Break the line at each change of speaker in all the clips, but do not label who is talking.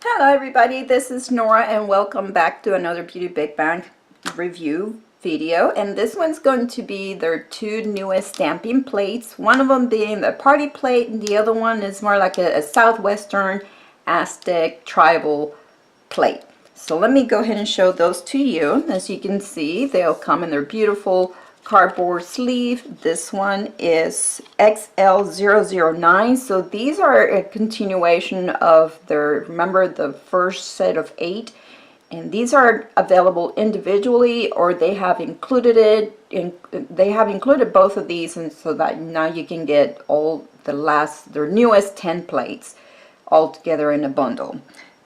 Hello everybody, this is Nora and welcome back to another Beauty Big Bang review video. And this one's going to be their two newest stamping plates. One of them being the party plate and the other one is more like a Southwestern Aztec tribal plate. So let me go ahead and show those to you. As you can see, they'll come in their beautiful cardboard sleeve. This one is XL009. So these are a continuation of their, remember the first set of 8, and these are available individually, or they have included they have included both of these, and so that now you can get all their newest 10 plates all together in a bundle.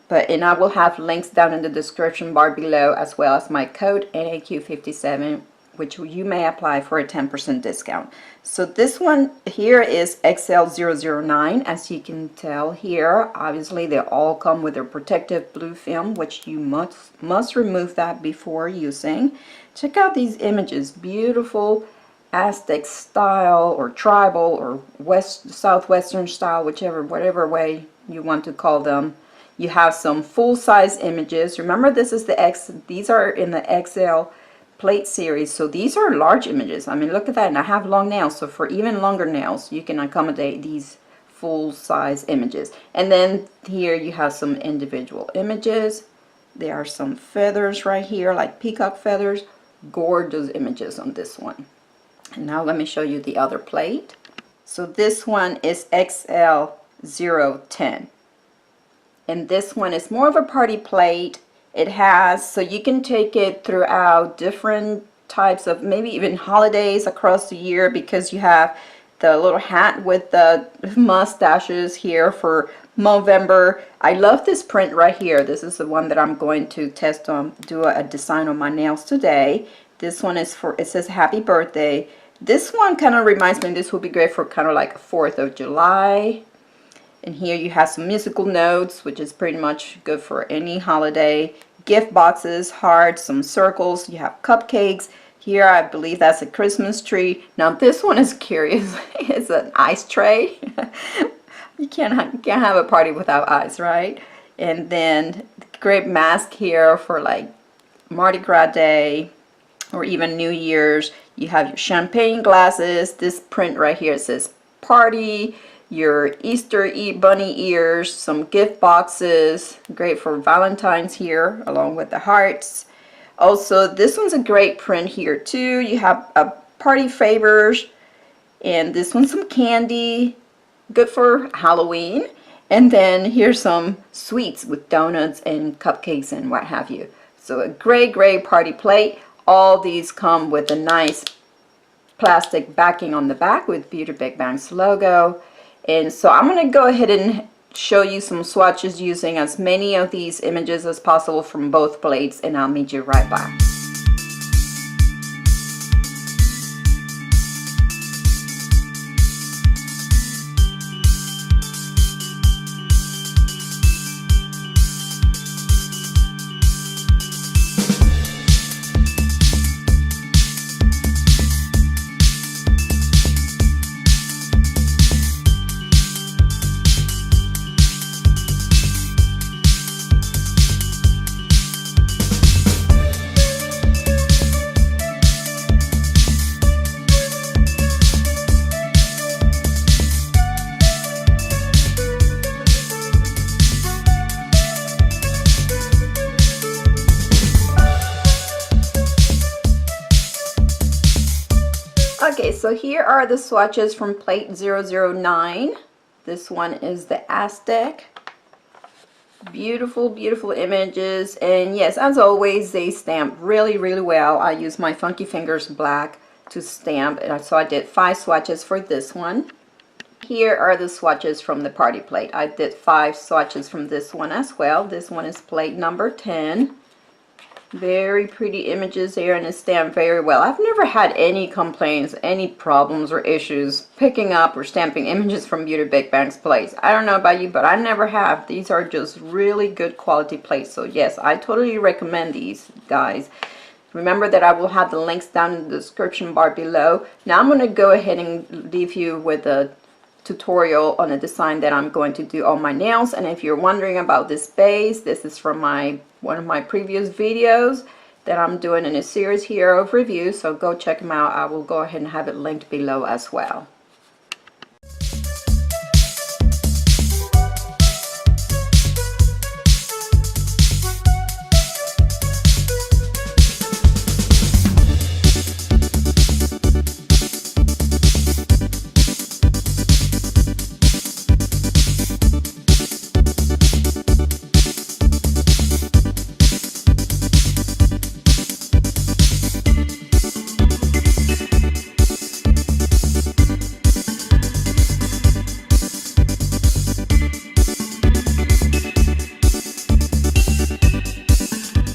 And I will have links down in the description bar below, as well as my code NAQ57, which you may apply for a 10% discount. So this one here is XL009. As you can tell here, obviously they all come with their protective blue film, which you must remove that before using. Check out these images, beautiful Aztec style or tribal or southwestern style, whatever way you want to call them. You have some full-size images. Remember, these are in the XL plate series, so these are large images. I mean, look at that, and I have long nails, so for even longer nails you can accommodate these full-size images. And then here you have some individual images. There are some feathers right here, like peacock feathers. Gorgeous images on this one. And now let me show you the other plate. So this one is XL010, and this one is more of a party plate. It has, so you can take it throughout different types of, maybe even holidays across the year, because you have the little hat with the mustaches here for November. I love this print right here. This is the one that I'm going to test on, do a design on my nails today. This one is for, it says happy birthday. This one kind of reminds me, this would be great for kind of like 4th of July. And here you have some musical notes, which is pretty much good for any holiday. Gift boxes, hearts, some circles. You have cupcakes. Here, I believe that's a Christmas tree. Now this one is curious. It's an ice tray. You can't have a party without ice, right? And then great mask here for like Mardi Gras Day or even New Year's. You have your champagne glasses. This print right here says party. Your Easter bunny ears, some gift boxes, great for Valentine's here, along with the hearts. Also, this one's a great print here too. You have party favors, and this one's some candy, good for Halloween. And then here's some sweets with donuts and cupcakes and what have you. So a great party plate. All these come with a nice plastic backing on the back with Beauty Big Bang's logo. And so I'm going to go ahead and show you some swatches using as many of these images as possible from both plates, and I'll meet you right back. Okay, so here are the swatches from plate 009. This one is the Aztec. Beautiful images, and yes, as always, they stamp really well. I use my Funky Fingers black to stamp, and so I did 5 swatches for this one. Here are the swatches from the party plate. I did 5 swatches from this one as well. This one is plate number 10. Very pretty images here, and it stamped very well. I've never had any complaints, any problems or issues picking up or stamping images from Beauty Big Bang's plates. I don't know about you, but I never have. These are just really good quality plates. So yes, I totally recommend these, guys. Remember that I will have the links down in the description bar below. Now I'm going to go ahead and leave you with a tutorial on a design that I'm going to do on my nails. And if you're wondering about this base, this is from one of my previous videos that I'm doing in a series here of reviews, so go check them out. I will go ahead and have it linked below as well.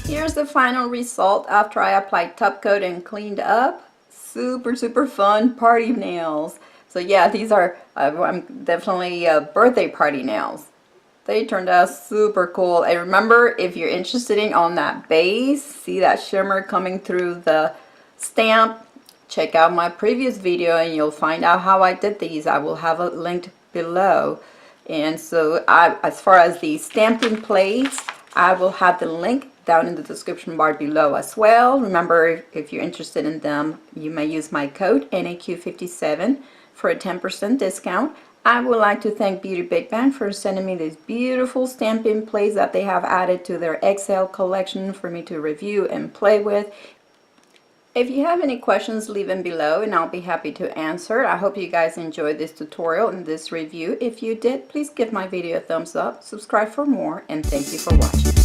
Here's the final result after I applied top coat and cleaned up. Super fun party nails. So yeah, these are definitely birthday party nails. They turned out super cool. And remember, if you're interested in on that base, see that shimmer coming through the stamp, check out my previous video and you'll find out how I did these. I will have it linked below. And so as far as the stamping plates, I will have the link down in the description bar below as well. Remember, if you're interested in them, you may use my code NAQ57 for a 10% discount. I would like to thank Beauty Big Bang for sending me these beautiful stamping plates that they have added to their XL collection for me to review and play with. If you have any questions, leave them below and I'll be happy to answer. I hope you guys enjoyed this tutorial and this review. If you did, please give my video a thumbs up, subscribe for more, and thank you for watching.